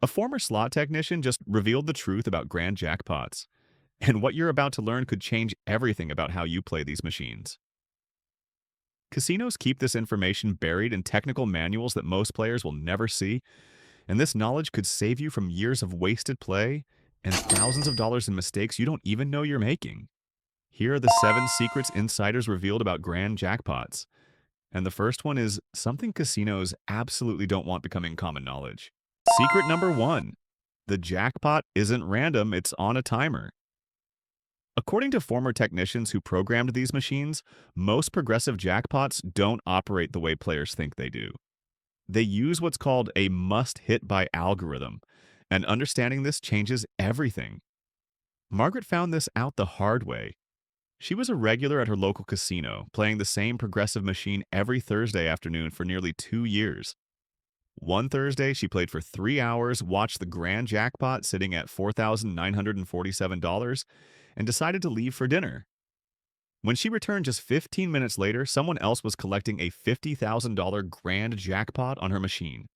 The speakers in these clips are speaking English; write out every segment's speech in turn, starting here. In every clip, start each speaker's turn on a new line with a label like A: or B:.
A: A former slot technician just revealed the truth about grand jackpots. And what you're about to learn could change everything about how you play these machines. Casinos keep this information buried in technical manuals that most players will never see, and this knowledge could save you from years of wasted play and thousands of dollars in mistakes you don't even know you're making. Here are the 7 secrets insiders revealed about grand jackpots. And the first one is something casinos absolutely don't want becoming common knowledge. Secret number 1: the jackpot isn't random, it's on a timer. According to former technicians who programmed these machines, most progressive jackpots don't operate the way players think they do. They use what's called a must-hit-by algorithm, and understanding this changes everything. Margaret found this out the hard way. She was a regular at her local casino, playing the same progressive machine every Thursday afternoon for nearly 2 years. One Thursday, she played for 3 hours, watched the grand jackpot sitting at $4,947, and decided to leave for dinner. When she returned just 15 minutes later, someone else was collecting a $50,000 grand jackpot on her machine.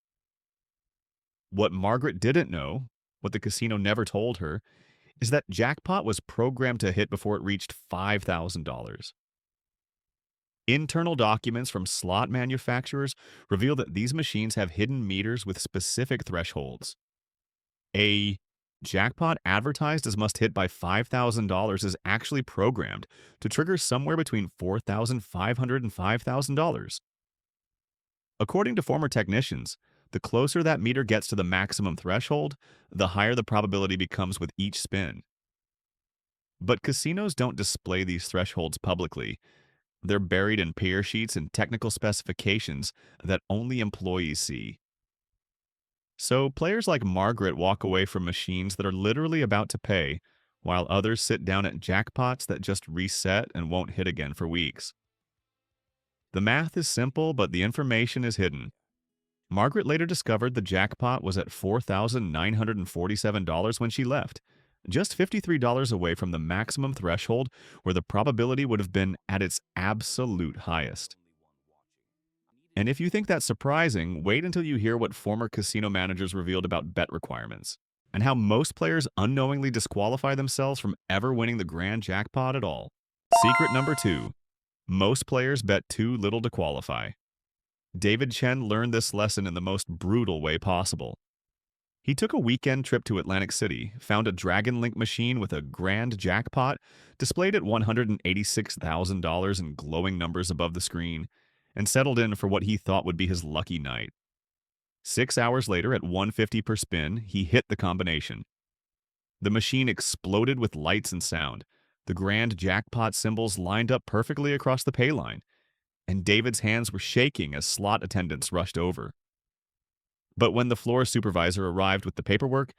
A: What Margaret didn't know, what the casino never told her, is that jackpot was programmed to hit before it reached $5,000. Internal documents from slot manufacturers reveal that these machines have hidden meters with specific thresholds. A jackpot advertised as must hit by $5,000 is actually programmed to trigger somewhere between $4,500 and $5,000. According to former technicians, the closer that meter gets to the maximum threshold, the higher the probability becomes with each spin. But casinos don't display these thresholds publicly. They're buried in pair sheets and technical specifications that only employees see. So players like Margaret walk away from machines that are literally about to pay, while others sit down at jackpots that just reset and won't hit again for weeks. The math is simple, but the information is hidden. Margaret later discovered the jackpot was at $4,947 when she left, just $53 away from the maximum threshold where the probability would have been at its absolute highest. And if you think that's surprising, wait until you hear what former casino managers revealed about bet requirements and how most players unknowingly disqualify themselves from ever winning the grand jackpot at all. Secret number 2: most players bet too little to qualify. David Chen learned this lesson in the most brutal way possible. He took a weekend trip to Atlantic City, found a Dragon Link machine with a grand jackpot displayed at $186,000 in glowing numbers above the screen, and settled in for what he thought would be his lucky night. 6 hours later, at 150 per spin, he hit the combination. The machine exploded with lights and sound. The grand jackpot symbols lined up perfectly across the pay line, and David's hands were shaking as slot attendants rushed over. But when the floor supervisor arrived with the paperwork,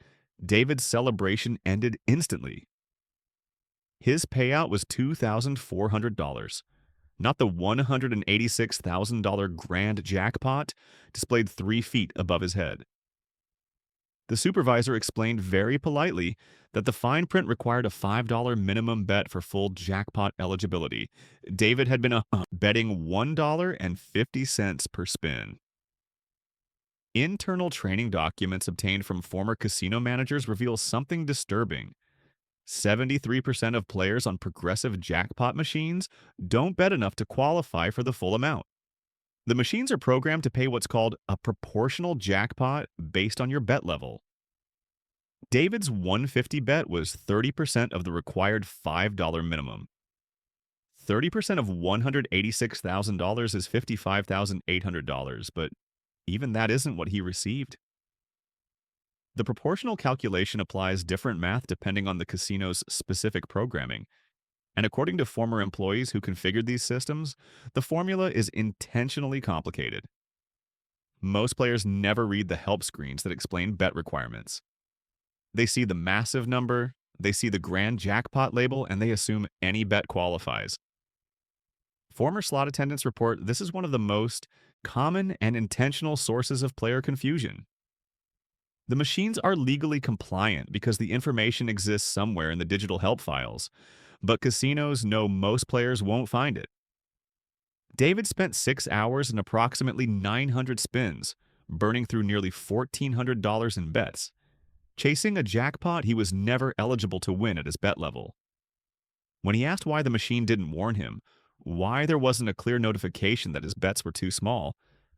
A: David's celebration ended instantly. His payout was $2,400, not the $186,000 grand jackpot displayed 3 feet above his head. The supervisor explained very politely that the fine print required a $5 minimum bet for full jackpot eligibility. David had been betting $1.50 per spin. Internal training documents obtained from former casino managers reveal something disturbing. 73% of players on progressive jackpot machines don't bet enough to qualify for the full amount. The machines are programmed to pay what's called a proportional jackpot based on your bet level. David's 150 bet was 30% of the required $5 minimum. 30% of $186,000 is $55,800, but even that isn't what he received. The proportional calculation applies different math depending on the casino's specific programming. And according to former employees who configured these systems, the formula is intentionally complicated. Most players never read the help screens that explain bet requirements. They see the massive number, they see the grand jackpot label, and they assume any bet qualifies. Former slot attendants report this is one of the most common and intentional sources of player confusion. The machines are legally compliant because the information exists somewhere in the digital help files, but casinos know most players won't find it. David spent 6 hours and approximately 900 spins, burning through nearly $1,400 in bets. Chasing a jackpot he was never eligible to win at his bet level. When he asked why the machine didn't warn him, why there wasn't a clear notification that his bets were too small,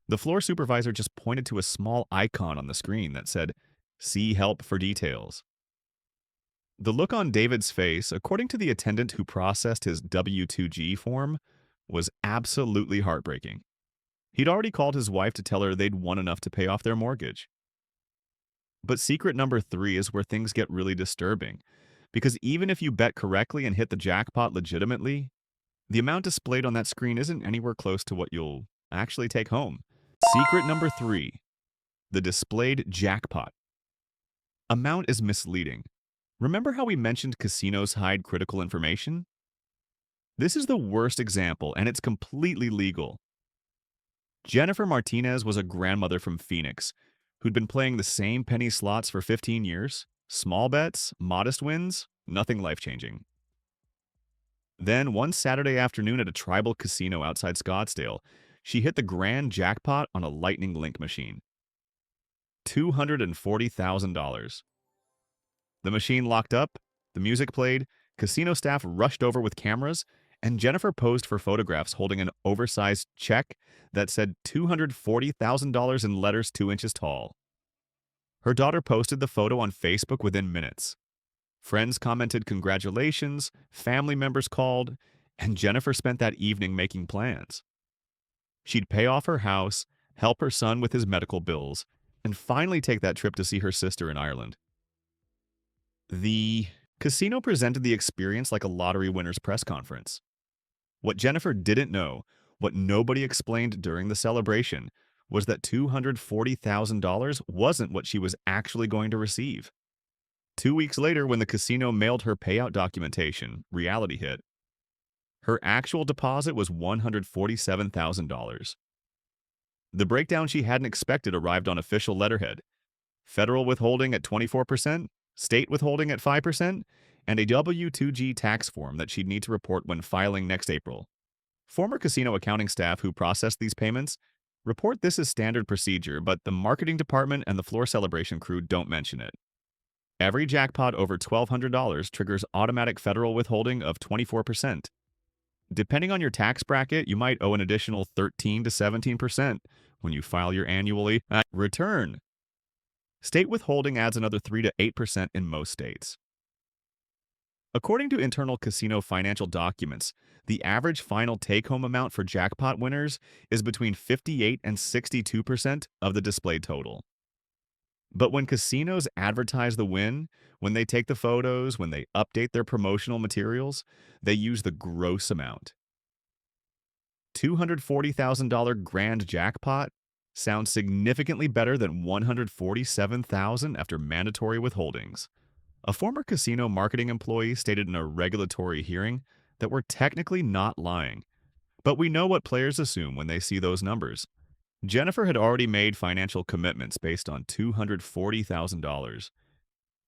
A: the floor supervisor just pointed to a small icon on the screen that said, "See help for details." The look on David's face, according to the attendant who processed his W-2G form, was absolutely heartbreaking. He'd already called his wife to tell her they'd won enough to pay off their mortgage. But secret number 3 is where things get really disturbing, because even if you bet correctly and hit the jackpot legitimately, the amount displayed on that screen isn't anywhere close to what you'll actually take home. Secret number 3, the displayed jackpot. Amount is misleading. Remember how we mentioned casinos hide critical information? This is the worst example, and it's completely legal. Jennifer Martinez was a grandmother from Phoenix who'd been playing the same penny slots for 15 years. Small bets, modest wins, nothing life-changing. Then, one Saturday afternoon at a tribal casino outside Scottsdale, she hit the grand jackpot on a Lightning Link machine. $240,000. The machine locked up, the music played, casino staff rushed over with cameras, and Jennifer posed for photographs holding an oversized check that said $240,000 in letters 2 inches tall. Her daughter posted the photo on Facebook within minutes. Friends commented congratulations, family members called, and Jennifer spent that evening making plans. She'd pay off her house, help her son with his medical bills, and finally take that trip to see her sister in Ireland. The casino presented the experience like a lottery winner's press conference. What Jennifer didn't know, what nobody explained during the celebration, was that $240,000 wasn't what she was actually going to receive. 2 weeks later, when the casino mailed her payout documentation, reality hit. Her actual deposit was $147,000. The breakdown she hadn't expected arrived on official letterhead: federal withholding at 24%, state withholding at 5%, and a W-2G tax form that she'd need to report when filing next April. Former casino accounting staff who processed these payments report this as standard procedure, but the marketing department and the floor celebration crew don't mention it. Every jackpot over $1,200 triggers automatic federal withholding of 24%. Depending on your tax bracket, you might owe an additional 13 to 17% when you file your annual return. State withholding adds another 3 to 8% in most states. According to internal casino financial documents, the average final take-home amount for jackpot winners is between 58 and 62% of the displayed total. But when casinos advertise the win, when they take the photos, when they update their promotional materials, they use the gross amount. $240,000 grand jackpot sounds significantly better than $147,000 after mandatory withholdings. A former casino marketing employee stated in a regulatory hearing that we're technically not lying, but we know what players assume when they see those numbers. Jennifer had already made financial commitments based on $240,000.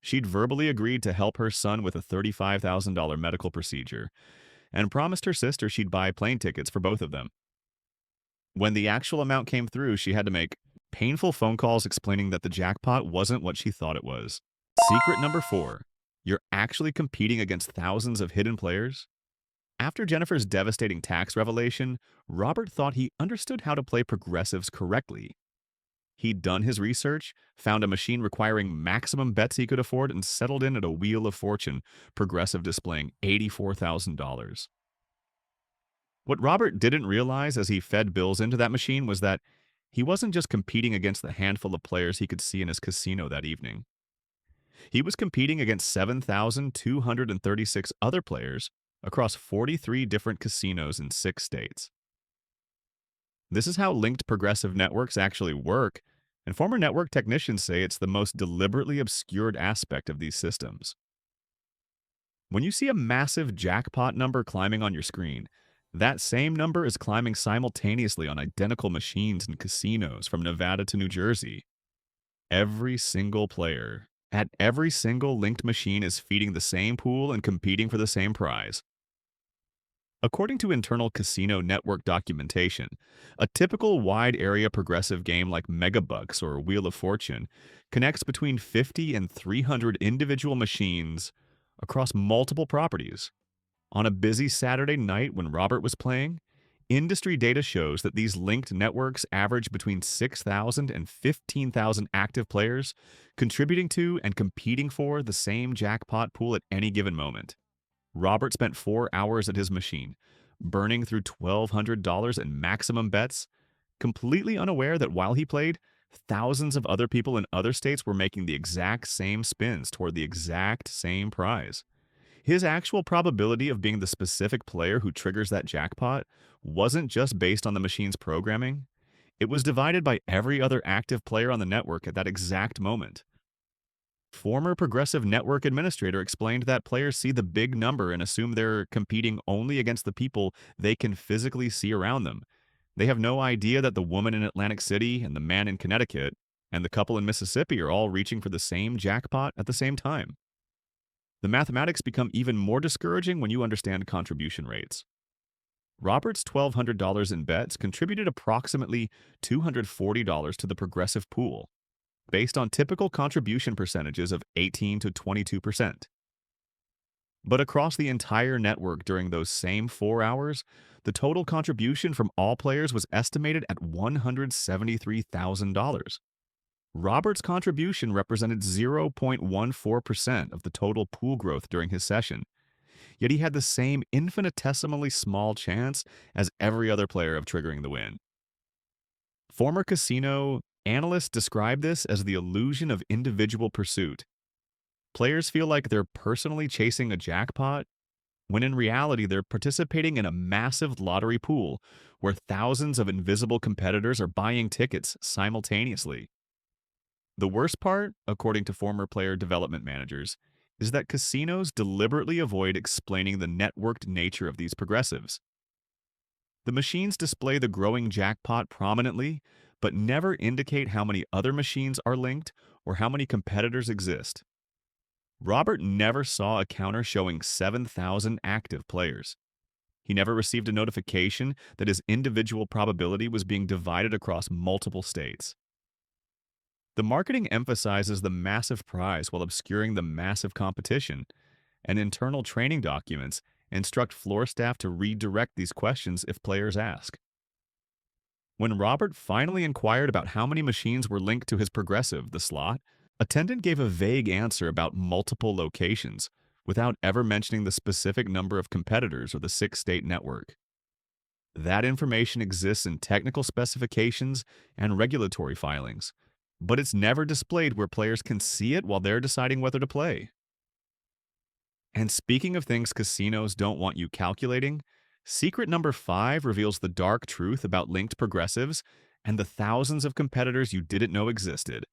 A: She'd verbally agreed to help her son with a $35,000 medical procedure and promised her sister she'd buy plane tickets for both of them. When the actual amount came through, she had to make painful phone calls explaining that the jackpot wasn't what she thought it was. Secret number 4, you're actually competing against thousands of hidden players. After Jennifer's devastating tax revelation, Robert thought he understood how to play progressives correctly. He'd done his research, found a machine requiring maximum bets he could afford, and settled in at a Wheel of Fortune progressive displaying $84,000. What Robert didn't realize as he fed bills into that machine was that he wasn't just competing against the handful of players he could see in his casino that evening. He was competing against 7,236 other players across 43 different casinos in 6 states. This is how linked progressive networks actually work, and former network technicians say it's the most deliberately obscured aspect of these systems. When you see a massive jackpot number climbing on your screen, that same number is climbing simultaneously on identical machines in casinos from Nevada to New Jersey. Every single player at every single linked machine is feeding the same pool and competing for the same prize. According to internal casino network documentation, a typical wide area progressive game like Megabucks or Wheel of Fortune connects between 50 and 300 individual machines across multiple properties. On a busy Saturday night when Robert was playing, industry data shows that these linked networks average between 6,000 and 15,000 active players contributing to and competing for the same jackpot pool at any given moment. Robert spent 4 hours at his machine, burning through $1,200 in maximum bets, completely unaware that while he played, thousands of other people in other states were making the exact same spins toward the exact same prize. His actual probability of being the specific player who triggers that jackpot wasn't just based on the machine's programming, it was divided by every other active player on the network at that exact moment. Former Progressive Network administrator explained that players see the big number and assume they're competing only against the people they can physically see around them. They have no idea that the woman in Atlantic City and the man in Connecticut and the couple in Mississippi are all reaching for the same jackpot at the same time. The mathematics become even more discouraging when you understand contribution rates. Robert's $1,200 in bets contributed approximately $240 to the progressive pool, based on typical contribution percentages of 18 to 22%. But across the entire network during those same 4 hours, the total contribution from all players was estimated at $173,000. Robert's contribution represented 0.14% of the total pool growth during his session, yet he had the same infinitesimally small chance as every other player of triggering the win. Former casino analysts describe this as the illusion of individual pursuit. Players feel like they're personally chasing a jackpot, when in reality they're participating in a massive lottery pool where thousands of invisible competitors are buying tickets simultaneously. The worst part, according to former player development managers, is that casinos deliberately avoid explaining the networked nature of these progressives. The machines display the growing jackpot prominently, but never indicate how many other machines are linked or how many competitors exist. Robert never saw a counter showing 7,000 active players. He never received a notification that his individual probability was being divided across multiple states. The marketing emphasizes the massive prize while obscuring the massive competition, and internal training documents instruct floor staff to redirect these questions if players ask. When Robert finally inquired about how many machines were linked to his progressive, the slot, attendant gave a vague answer about multiple locations, without ever mentioning the specific number of competitors or the six-state network. That information exists in technical specifications and regulatory filings, but it's never displayed where players can see it while they're deciding whether to play. And speaking of things casinos don't want you calculating, secret number 5 reveals the dark truth about linked progressives and the thousands of competitors you didn't know existed.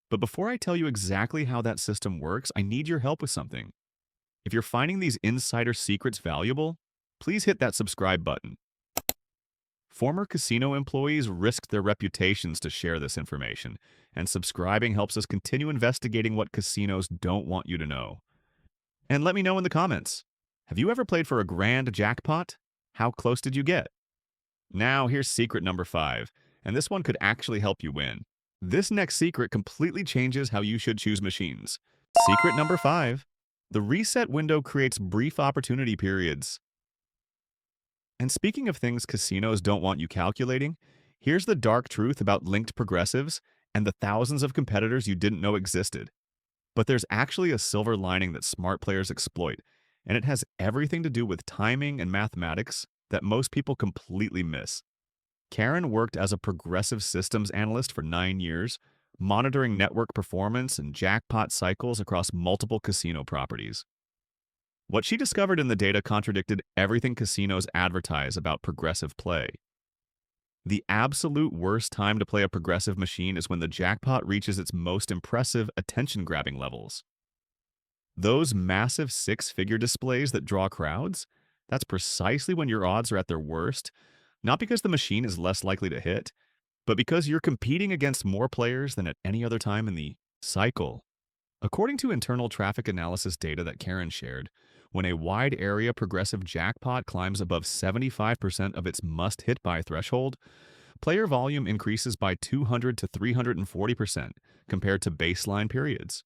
A: But before I tell you exactly how that system works, I need your help with something. If you're finding these insider secrets valuable, please hit that subscribe button. Former casino employees risked their reputations to share this information, and subscribing helps us continue investigating what casinos don't want you to know. And let me know in the comments, have you ever played for a grand jackpot? How close did you get? Now here's secret number 5, and this one could actually help you win. This next secret completely changes how you should choose machines. Secret number 5, the reset window creates brief opportunity periods. And speaking of things casinos don't want you calculating, here's the dark truth about linked progressives and the thousands of competitors you didn't know existed. But there's actually a silver lining that smart players exploit, and it has everything to do with timing and mathematics that most people completely miss. Karen worked as a progressive systems analyst for 9 years, monitoring network performance and jackpot cycles across multiple casino properties. What she discovered in the data contradicted everything casinos advertise about progressive play. The absolute worst time to play a progressive machine is when the jackpot reaches its most impressive attention-grabbing levels. Those massive six-figure displays that draw crowds, that's precisely when your odds are at their worst, not because the machine is less likely to hit, but because you're competing against more players than at any other time in the cycle. According to internal traffic analysis data that Karen shared, When a wide area progressive jackpot climbs above 75% of its must hit by threshold, player volume increases by 200 to 340% compared to baseline periods.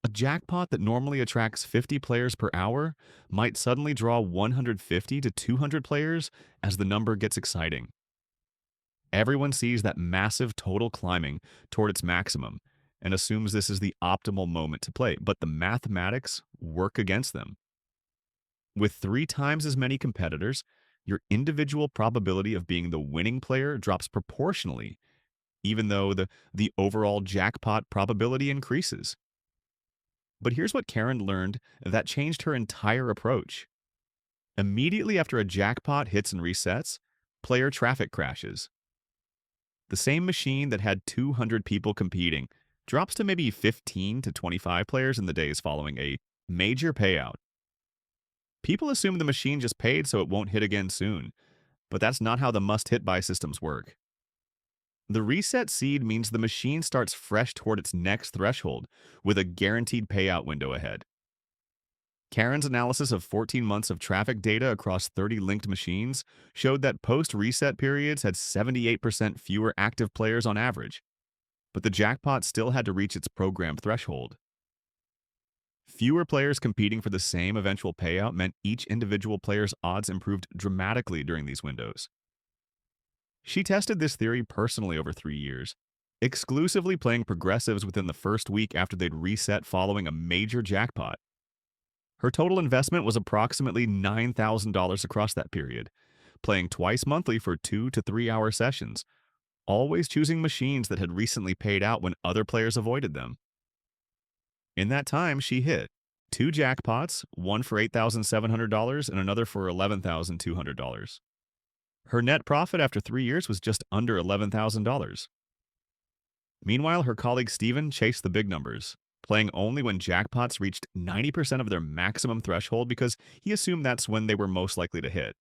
A: A jackpot that normally attracts 50 players per hour might suddenly draw 150 to 200 players as the number gets exciting. Everyone sees that massive total climbing toward its maximum and assumes this is the optimal moment to play, but the mathematics work against them. With 3 times as many competitors, your individual probability of being the winning player drops proportionally, even though the overall jackpot probability increases. But here's what Karen learned that changed her entire approach. Immediately after a jackpot hits and resets, player traffic crashes. The same machine that had 200 people competing drops to maybe 15 to 25 players in the days following a major payout. People assume the machine just paid so it won't hit again soon, but that's not how the must-hit buy systems work. The reset seed means the machine starts fresh toward its next threshold, with a guaranteed payout window ahead. Karen's analysis of 14 months of traffic data across 30 linked machines showed that post-reset periods had 78% fewer active players on average, but the jackpot still had to reach its programmed threshold. Fewer players competing for the same eventual payout meant each individual player's odds improved dramatically during these windows. She tested this theory personally over 3 years, exclusively playing progressives within the first week after they'd reset following a major jackpot. Her total investment was approximately $9,000 across that period, playing twice monthly for 2 to 3 hour sessions, always choosing machines that had recently paid out when other players avoided them. In that time, she hit 2 jackpots, one for $8,700 and another for $11,200. Her net profit after 3 years was just under $11,000. Meanwhile, her colleague Steven chased the big numbers, playing only when jackpots reached 90% of their maximum threshold because he assumed that's when they were most likely to hit.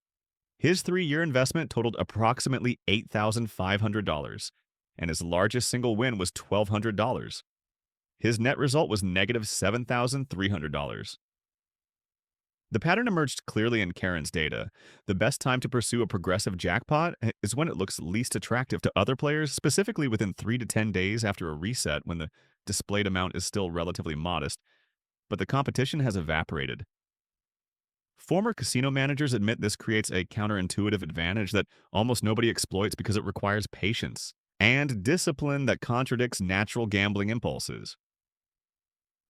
A: His 3-year investment totaled approximately $8,500, and his largest single win was $1,200. His net result was negative $7,300. The pattern emerged clearly in Karen's data. The best time to pursue a progressive jackpot is when it looks least attractive to other players, specifically within 3 to 10 days after a reset when the displayed amount is still relatively modest, but the competition has evaporated. Former casino managers admit this creates a counterintuitive advantage that almost nobody exploits because it requires patience and discipline that contradicts natural gambling impulses.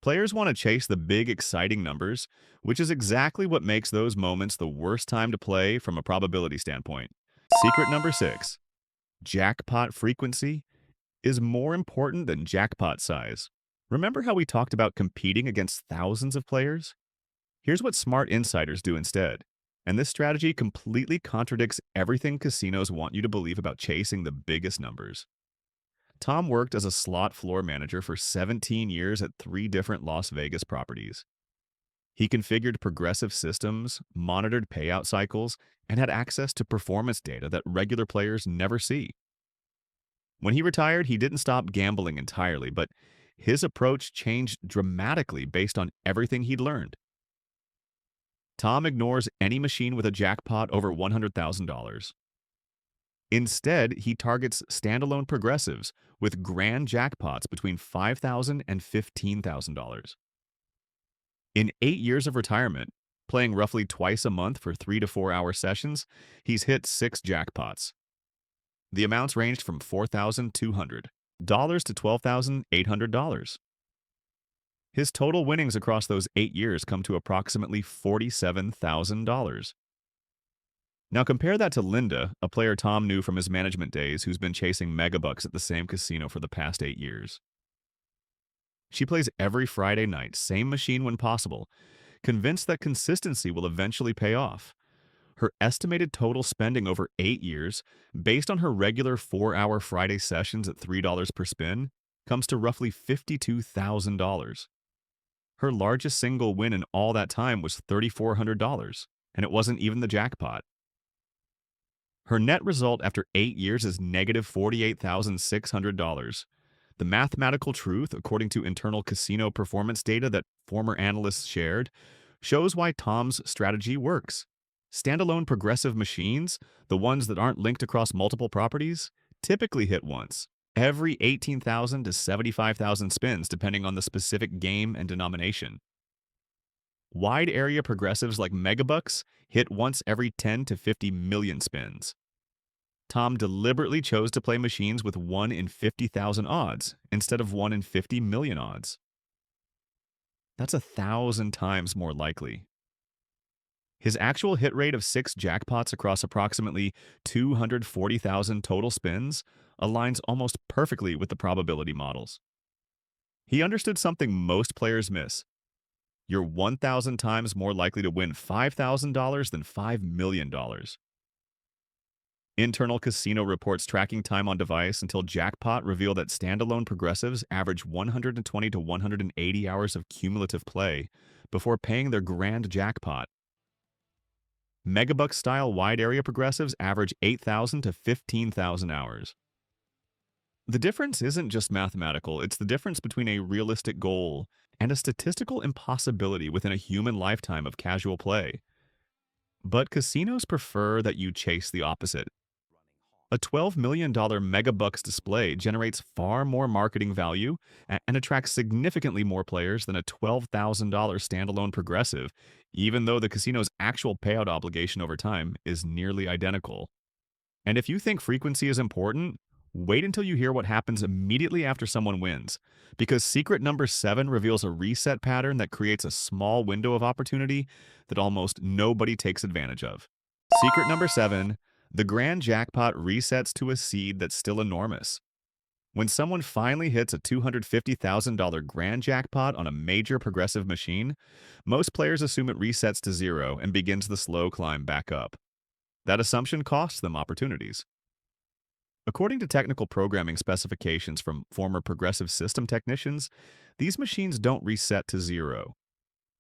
A: Players want to chase the big, exciting numbers, which is exactly what makes those moments the worst time to play from a probability standpoint. Secret number 6. Jackpot frequency is more important than jackpot size. Remember how we talked about competing against thousands of players? Here's what smart insiders do instead. And this strategy completely contradicts everything casinos want you to believe about chasing the biggest numbers. Tom worked as a slot floor manager for 17 years at 3 different Las Vegas properties. He configured progressive systems, monitored payout cycles, and had access to performance data that regular players never see. When he retired, he didn't stop gambling entirely, but his approach changed dramatically based on everything he'd learned. Tom ignores any machine with a jackpot over $100,000. Instead, he targets standalone progressives with grand jackpots between $5,000 and $15,000. In 8 years of retirement, playing roughly twice a month for 3 to 4 hour sessions, he's hit 6 jackpots. The amounts ranged from $4,200 to $12,800. His total winnings across those 8 years come to approximately $47,000. Now compare that to Linda, a player Tom knew from his management days who's been chasing megabucks at the same casino for the past 8 years. She plays every Friday night, same machine when possible, convinced that consistency will eventually pay off. Her estimated total spending over 8 years, based on her regular 4-hour Friday sessions at $3 per spin, comes to roughly $52,000. Her largest single win in all that time was $3,400, and it wasn't even the jackpot. Her net result after 8 years is negative $48,600. The mathematical truth, according to internal casino performance data that former analysts shared, shows why Tom's strategy works. Standalone progressive machines, the ones that aren't linked across multiple properties, typically hit once, every 18,000 to 75,000 spins depending on the specific game and denomination. Wide area progressives like Megabucks hit once every 10 to 50 million spins. Tom deliberately chose to play machines with 1 in 50,000 odds instead of 1 in 50 million odds. That's 1,000 times more likely. His actual hit rate of 6 jackpots across approximately 240,000 total spins aligns almost perfectly with the probability models. He understood something most players miss. You're 1,000 times more likely to win $5,000 than $5 million. Internal casino reports tracking time on device until Jackpot reveal that standalone progressives average 120 to 180 hours of cumulative play before paying their grand jackpot. Megabuck-style wide-area progressives average 8,000 to 15,000 hours. The difference isn't just mathematical, it's the difference between a realistic goal and a statistical impossibility within a human lifetime of casual play. But casinos prefer that you chase the opposite. A $12 million Megabucks display generates far more marketing value and attracts significantly more players than a $12,000 standalone progressive, even though the casino's actual payout obligation over time is nearly identical. And if you think frequency is important, wait until you hear what happens immediately after someone wins, because secret number 7 reveals a reset pattern that creates a small window of opportunity that almost nobody takes advantage of. Secret number 7. The grand jackpot resets to a seed that's still enormous. When someone finally hits a $250,000 grand jackpot on a major progressive machine, most players assume it resets to 0 and begins the slow climb back up. That assumption costs them opportunities. According to technical programming specifications from former progressive system technicians, these machines don't reset to 0.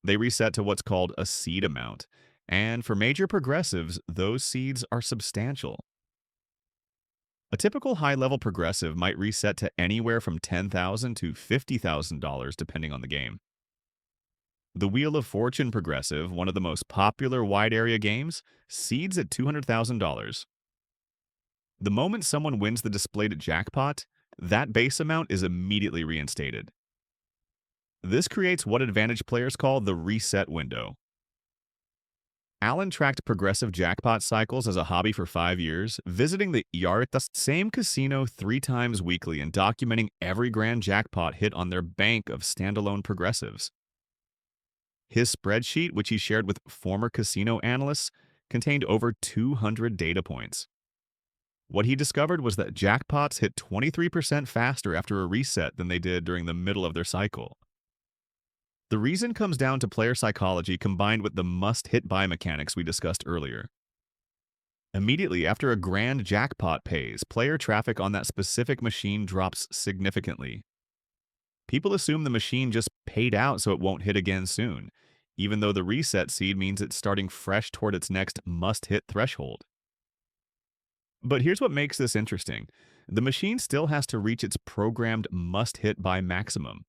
A: They reset to what's called a seed amount, and for major progressives, those seeds are substantial. A typical high-level progressive might reset to anywhere from $10,000 to $50,000 depending on the game. The Wheel of Fortune progressive, one of the most popular wide-area games, seeds at $200,000. The moment someone wins the displayed jackpot, that base amount is immediately reinstated. This creates what advantage players call the reset window. Alan tracked progressive jackpot cycles as a hobby for 5 years, visiting the same casino 3 times weekly and documenting every grand jackpot hit on their bank of standalone progressives. His spreadsheet, which he shared with former casino analysts, contained over 200 data points. What he discovered was that jackpots hit 23% faster after a reset than they did during the middle of their cycle. The reason comes down to player psychology combined with the must-hit-buy mechanics we discussed earlier. Immediately after a grand jackpot pays, player traffic on that specific machine drops significantly. People assume the machine just paid out so it won't hit again soon, even though the reset seed means it's starting fresh toward its next must-hit threshold. But here's what makes this interesting. The machine still has to reach its programmed must-hit by maximum.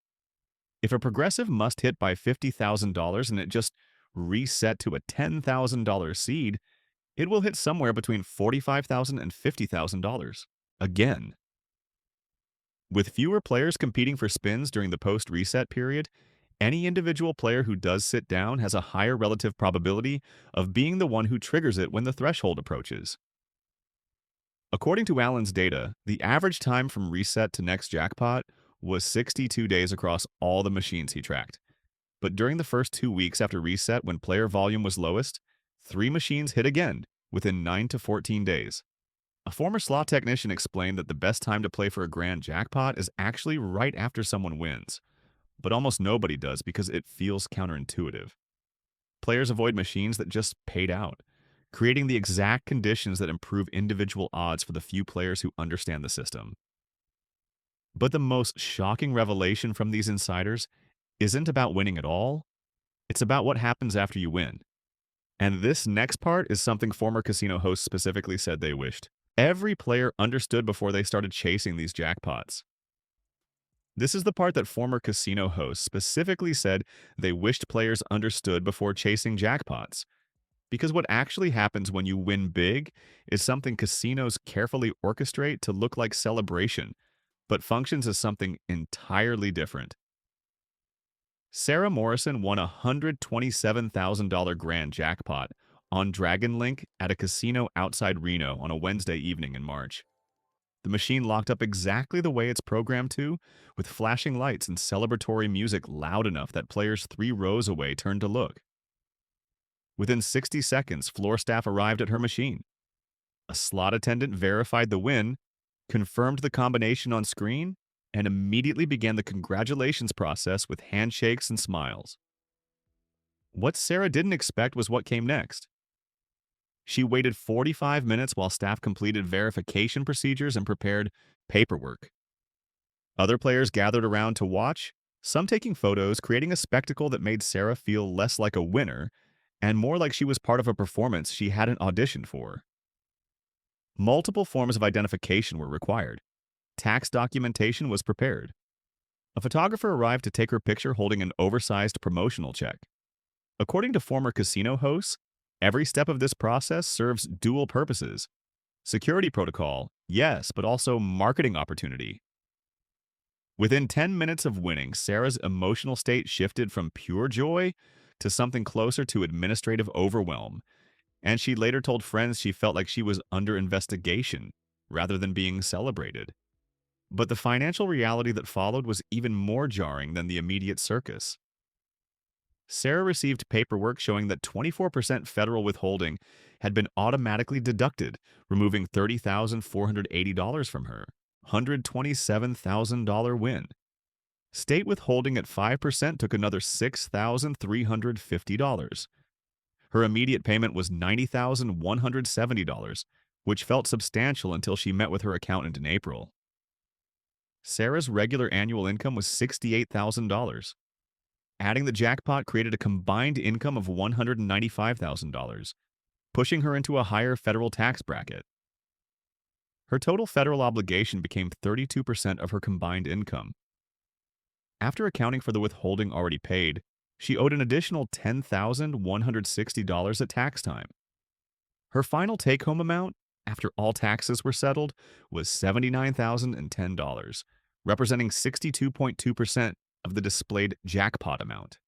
A: If a progressive must hit by $50,000 and it just reset to a $10,000 seed, it will hit somewhere between $45,000 and $50,000. Again. With fewer players competing for spins during the post-reset period, any individual player who does sit down has a higher relative probability of being the one who triggers it when the threshold approaches. According to Allen's data, the average time from reset to next jackpot was 62 days across all the machines he tracked. But during the first 2 weeks after reset, when player volume was lowest, 3 machines hit again within 9 to 14 days. A former slot technician explained that the best time to play for a grand jackpot is actually right after someone wins. But almost nobody does because it feels counterintuitive. Players avoid machines that just paid out, creating the exact conditions that improve individual odds for the few players who understand the system. But the most shocking revelation from these insiders isn't about winning at all. It's about what happens after you win. And this next part is something former casino hosts specifically said they wished every player understood before they started chasing these jackpots. This is the part that former casino hosts specifically said they wished players understood before chasing jackpots. Because what actually happens when you win big is something casinos carefully orchestrate to look like celebration, but functions as something entirely different. Sarah Morrison won a $127,000 grand jackpot on Dragon Link at a casino outside Reno on a Wednesday evening in March. The machine locked up exactly the way it's programmed to, with flashing lights and celebratory music loud enough that players 3 rows away turned to look. Within 60 seconds, floor staff arrived at her machine. A slot attendant verified the win, confirmed the combination on screen, and immediately began the congratulations process with handshakes and smiles. What Sarah didn't expect was what came next. She waited 45 minutes while staff completed verification procedures and prepared paperwork. Other players gathered around to watch, some taking photos, creating a spectacle that made Sarah feel less like a winner and more like she was part of a performance she hadn't auditioned for. Multiple forms of identification were required. Tax documentation was prepared. A photographer arrived to take her picture holding an oversized promotional check. According to former casino hosts, every step of this process serves dual purposes. Security protocol, yes, but also marketing opportunity. Within 10 minutes of winning, Sarah's emotional state shifted from pure joy to something closer to administrative overwhelm, and she later told friends she felt like she was under investigation rather than being celebrated. But the financial reality that followed was even more jarring than the immediate circus. Sarah received paperwork showing that 24% federal withholding had been automatically deducted, removing $30,480 from her $127,000 win. State withholding at 5% took another $6,350. Her immediate payment was $90,170, which felt substantial until she met with her accountant in April. Sarah's regular annual income was $68,000. Adding the jackpot created a combined income of $195,000, pushing her into a higher federal tax bracket. Her total federal obligation became 32% of her combined income. After accounting for the withholding already paid, she owed an additional $10,160 at tax time. Her final take-home amount, after all taxes were settled, was $79,010, representing 62.2% of the displayed jackpot amount.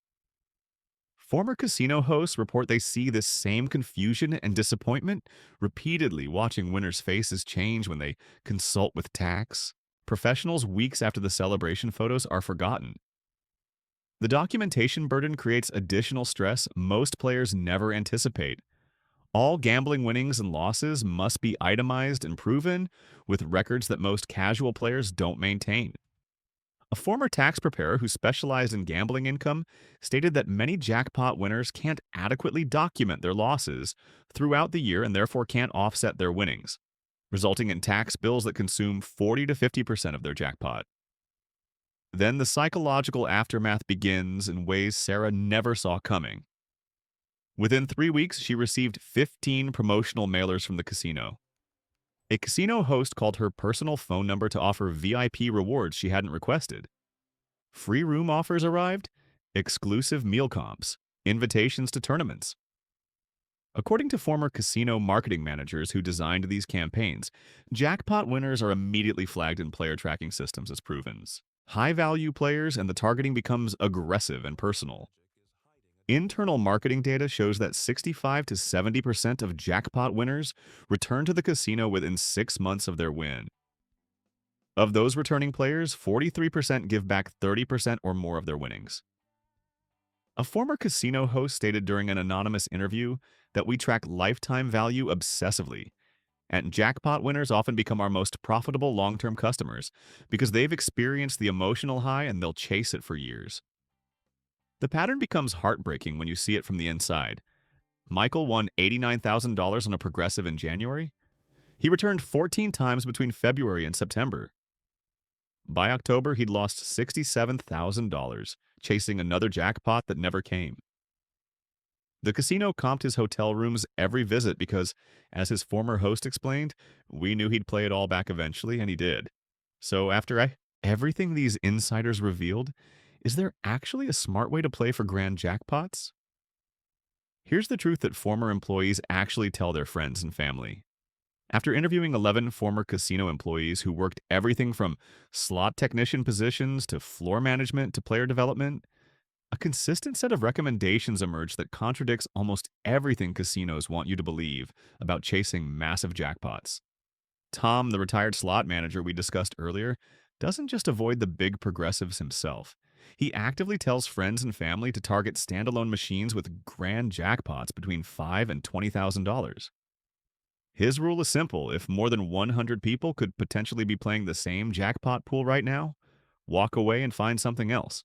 A: Former casino hosts report they see this same confusion and disappointment repeatedly watching winners' faces change when they consult with tax. Professionals weeks after the celebration photos are forgotten. The documentation burden creates additional stress most players never anticipate. All gambling winnings and losses must be itemized and proven, with records that most casual players don't maintain. A former tax preparer who specialized in gambling income stated that many jackpot winners can't adequately document their losses throughout the year and therefore can't offset their winnings, resulting in tax bills that consume 40 to 50% of their jackpot. Then the psychological aftermath begins in ways Sarah never saw coming. Within 3 weeks, she received 15 promotional mailers from the casino. A casino host called her personal phone number to offer VIP rewards she hadn't requested. Free room offers arrived, exclusive meal comps, invitations to tournaments. According to former casino marketing managers who designed these campaigns, jackpot winners are immediately flagged in player tracking systems as proven high-value players, and the targeting becomes aggressive and personal. Internal marketing data shows that 65 to 70% of jackpot winners return to the casino within 6 months of their win. Of those returning players, 43% give back 30% or more of their winnings. A former casino host stated during an anonymous interview that we track lifetime value obsessively, and jackpot winners often become our most profitable long-term customers because they've experienced the emotional high and they'll chase it for years. The pattern becomes heartbreaking when you see it from the inside. Michael won $89,000 on a progressive in January. He returned 14 times between February and September. By October, he'd lost $67,000, chasing another jackpot that never came. The casino comped his hotel rooms every visit because, as his former host explained, we knew he'd play it all back eventually, and he did. So after everything these insiders revealed, is there actually a smart way to play for grand jackpots? Here's the truth that former employees actually tell their friends and family. After interviewing 11 former casino employees who worked everything from slot technician positions to floor management to player development, a consistent set of recommendations emerged that contradicts almost everything casinos want you to believe about chasing massive jackpots. Tom, the retired slot manager we discussed earlier, doesn't just avoid the big progressives himself. He actively tells friends and family to target standalone machines with grand jackpots between $5,000 and $20,000. His rule is simple: if more than 100 people could potentially be playing the same jackpot pool right now, walk away and find something else.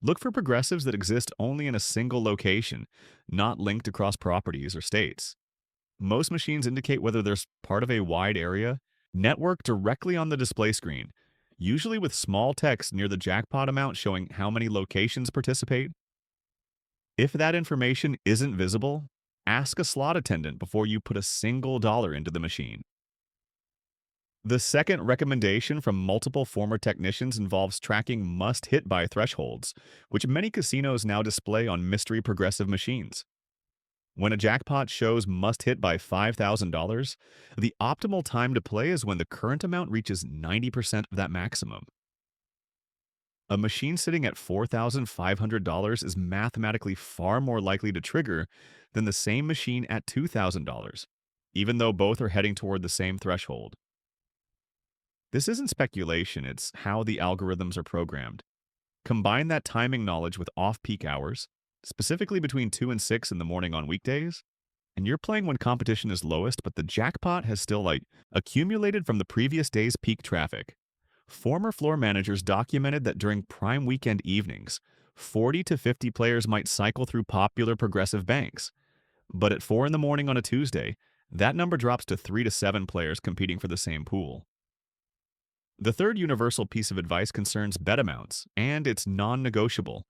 A: Look for progressives that exist only in a single location, not linked across properties or states. Most machines indicate whether they're part of a wide area, network directly on the display screen, usually with small text near the jackpot amount showing how many locations participate. If that information isn't visible, ask a slot attendant before you put a single dollar into the machine. The second recommendation from multiple former technicians involves tracking must hit by thresholds, which many casinos now display on mystery progressive machines. When a jackpot shows must hit by $5,000, the optimal time to play is when the current amount reaches 90% of that maximum. A machine sitting at $4,500 is mathematically far more likely to trigger than the same machine at $2,000, even though both are heading toward the same threshold. This isn't speculation, it's how the algorithms are programmed. Combine that timing knowledge with off-peak hours, specifically between 2 and 6 in the morning on weekdays, and you're playing when competition is lowest, but the jackpot has still accumulated from the previous day's peak traffic. Former floor managers documented that during prime weekend evenings, 40 to 50 players might cycle through popular progressive banks. But at 4 in the morning on a Tuesday, that number drops to 3 to 7 players competing for the same pool. The third universal piece of advice concerns bet amounts, and it's non-negotiable.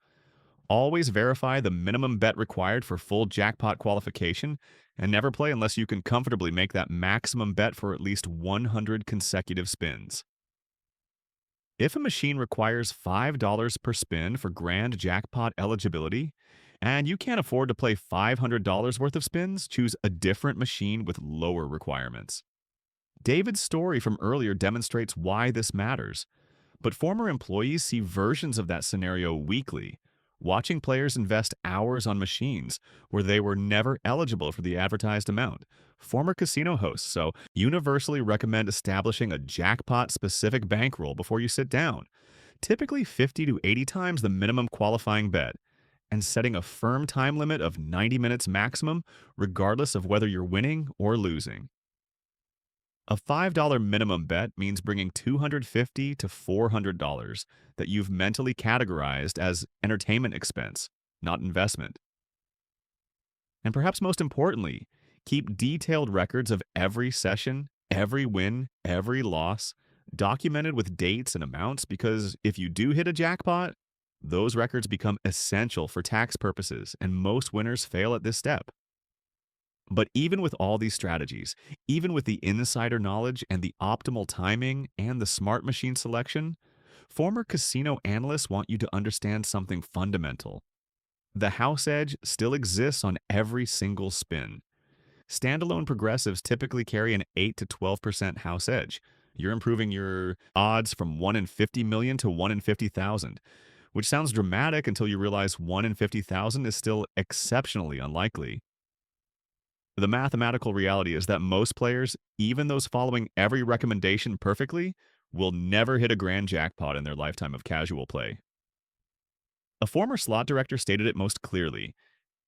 A: Always verify the minimum bet required for full jackpot qualification, and never play unless you can comfortably make that maximum bet for at least 100 consecutive spins. If a machine requires $5 per spin for grand jackpot eligibility, and you can't afford to play $500 worth of spins, choose a different machine with lower requirements. David's story from earlier demonstrates why this matters, but former employees see versions of that scenario weekly, watching players invest hours on machines where they were never eligible for the advertised amount. Former casino hosts so universally recommend establishing a jackpot-specific bankroll before you sit down, typically 50 to 80 times the minimum qualifying bet, and setting a firm time limit of 90 minutes maximum, regardless of whether you're winning or losing. A $5 minimum bet means bringing $250 to $400 that you've mentally categorized as entertainment expense, not investment. And perhaps most importantly, keep detailed records of every session, every win, every loss, documented with dates and amounts, because if you do hit a jackpot, those records become essential for tax purposes, and most winners fail at this step. But even with all these strategies, even with the insider knowledge and the optimal timing and the smart machine selection, former casino analysts want you to understand something fundamental. The house edge still exists on every single spin. Standalone progressives typically carry an 8 to 12% house edge. You're improving your odds from 1 in 50 million to 1 in 50,000, which sounds dramatic until you realize 1 in 50,000 is still exceptionally unlikely. The mathematical reality is that most players, even those following every recommendation perfectly, will never hit a grand jackpot in their lifetime of casual play. A former slot director stated it most clearly: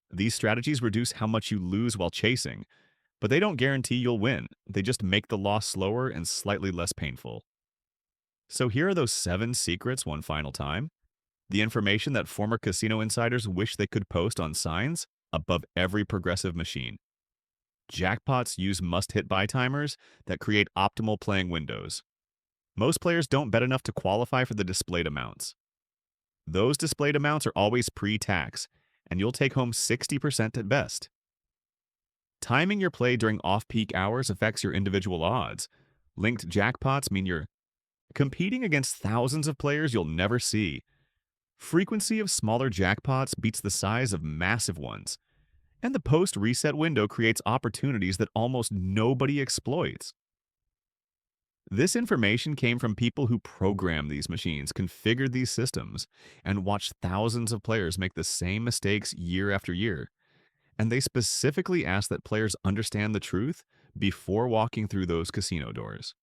A: these strategies reduce how much you lose while chasing, but they don't guarantee you'll win. They just make the loss slower and slightly less painful. So here are those 7 secrets one final time. The information that former casino insiders wish they could post on signs above every progressive machine. Jackpots use must-hit buy timers that create optimal playing windows. Most players don't bet enough to qualify for the displayed amounts. Those displayed amounts are always pre-tax, and you'll take home 60% at best. Timing your play during off-peak hours affects your individual odds. Linked jackpots mean you're competing against thousands of players you'll never see. Frequency of smaller jackpots beats the size of massive ones. And the post-reset window creates opportunities that almost nobody exploits. This information came from people who programmed these machines, configured these systems, and watched thousands of players make the same mistakes year after year. And they specifically asked that players understand the truth before walking through those casino doors.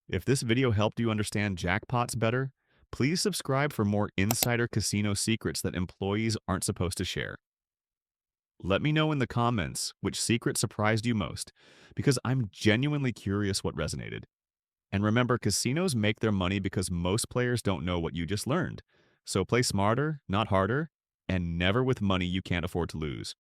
A: If this video helped you understand jackpots better, please subscribe for more insider casino secrets that employees aren't supposed to share. Let me know in the comments which secret surprised you most, because I'm genuinely curious what resonated. And remember, casinos make their money because most players don't know what you just learned. So play smarter, not harder, and never with money you can't afford to lose.